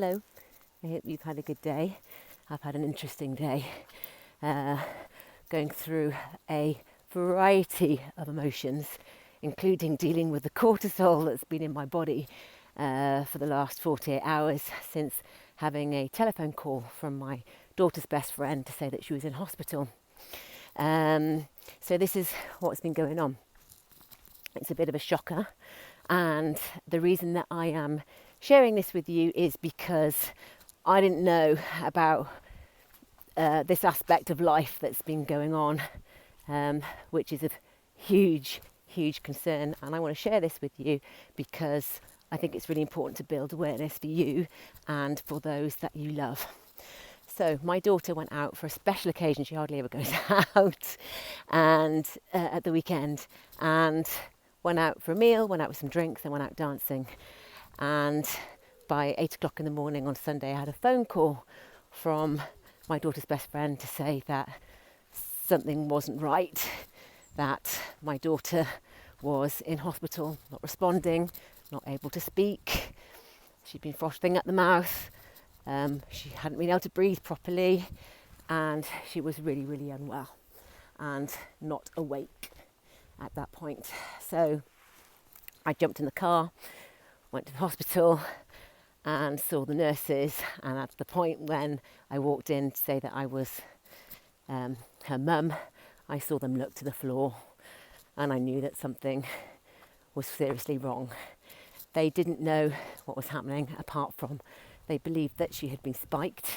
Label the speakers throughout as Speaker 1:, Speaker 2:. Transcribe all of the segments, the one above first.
Speaker 1: Hello, I hope you've had a good day. I've had an interesting day, going through a variety of emotions, including dealing with the cortisol that's been in my body for the last 48 hours since having a telephone call from my daughter's best friend to say that she was in hospital. So this is what's been going on. It's a bit of a shocker, and the reason that I am sharing this with you is because I didn't know about this aspect of life that's been going on, which is of huge concern, and I want to share this with you because I think it's really important to build awareness for you and for those that you love. So my daughter went out for a special occasion. She hardly ever goes out, and at the weekend, and went out for a meal, went out with some drinks, and went out dancing. And by 8 o'clock in the morning on Sunday, I had a phone call from my daughter's best friend to say that something wasn't right, that my daughter was in hospital, not responding, not able to speak. She'd been frothing at the mouth. She hadn't been able to breathe properly, and she was really unwell and not awake at that point. So I jumped in the car, went to the hospital and saw the nurses, and at the point when I walked in to say that I was her mum, I saw them look to the floor, and I knew that something was seriously wrong. They didn't know what was happening, apart from they believed that she had been spiked.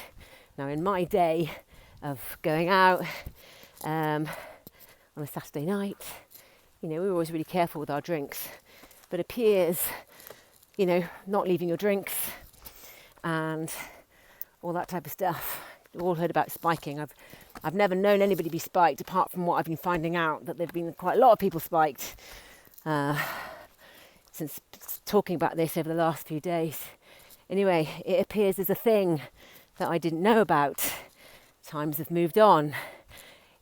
Speaker 1: Now, in my day of going out on a Saturday night, we were always really careful with our drinks, but it appears, not leaving your drinks and all that type of stuff. We've all heard about spiking. I've never known anybody be spiked, apart from what I've been finding out, that there've been quite a lot of people spiked since talking about this over the last few days. Anyway, it appears there's a thing that I didn't know about. Times have moved on.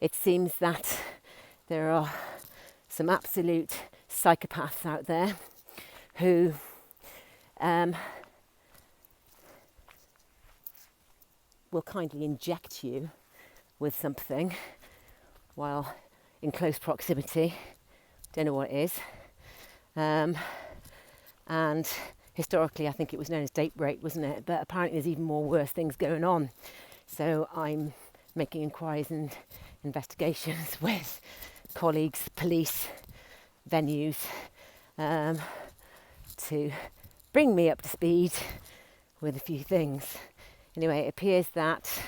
Speaker 1: It seems that there are some absolute psychopaths out there who will kindly inject you with something while in close proximity. Don't know what it is. And historically, I think it was known as date rape, wasn't it? But apparently there's even more worse things going on. So I'm making inquiries and investigations with colleagues, police, venues, to bring me up to speed with a few things. Anyway, it appears that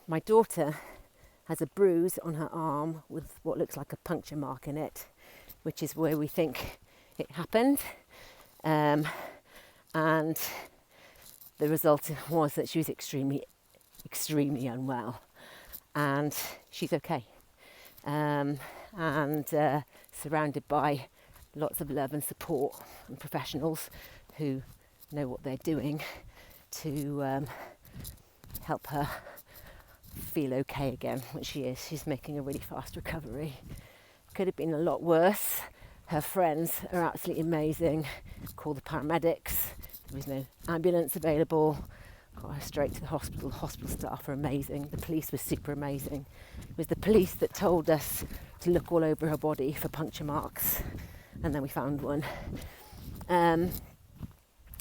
Speaker 1: my daughter has a bruise on her arm with what looks like a puncture mark in it, which is where we think it happened. And the result was that she was extremely unwell, and she's okay, and surrounded by lots of love and support and professionals who know what they're doing to help her feel okay again, which she is. She's making a really fast recovery. Could have been a lot worse. Her friends are absolutely amazing. Call the paramedics. There was no ambulance available. Got her straight to the hospital. The hospital staff are amazing. The police were super amazing. It was the police that told us to look all over her body for puncture marks, and then we found one.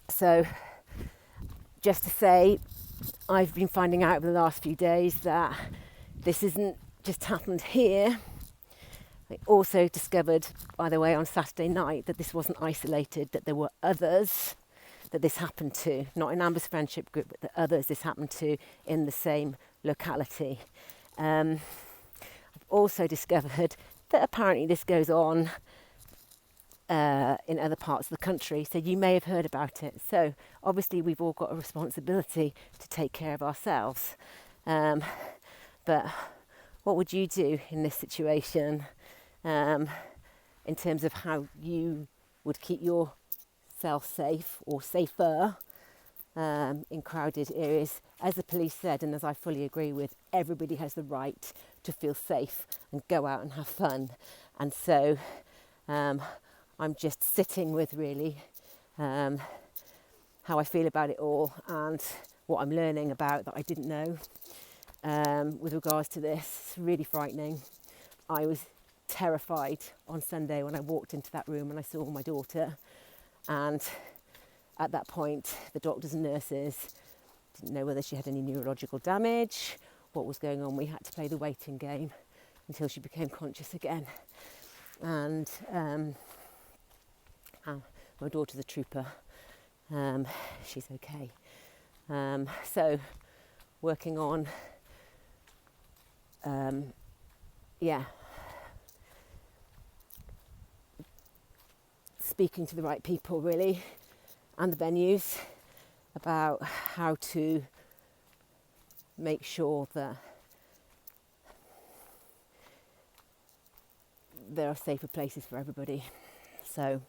Speaker 1: So just to say, I've been finding out over the last few days that this isn't just happened here. I also discovered, by the way, on Saturday night, that this wasn't isolated, that there were others that this happened to, not in Amber's friendship group, but the others this happened to in the same locality. I've also discovered that apparently this goes on in other parts of the country, so you may have heard about it. So obviously we've all got a responsibility to take care of ourselves. But what would you do in this situation, in terms of how you would keep yourself safe or safer in crowded areas? As the police said, and as I fully agree with, everybody has the right to feel safe and go out and have fun. And so I'm just sitting with really how I feel about it all and what I'm learning about that I didn't know with regards to this. It's really frightening. I was terrified on Sunday when I walked into that room and I saw my daughter, and at that point the doctors and nurses didn't know whether she had any neurological damage, what was going on. We had to play the waiting game until she became conscious again. And my daughter's a trooper. She's okay. So working on speaking to the right people really, and the venues, about how to make sure that there are safer places for everybody. So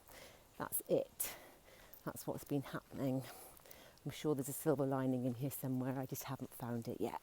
Speaker 1: that's it. That's what's been happening. I'm sure there's a silver lining in here somewhere. I just haven't found it yet.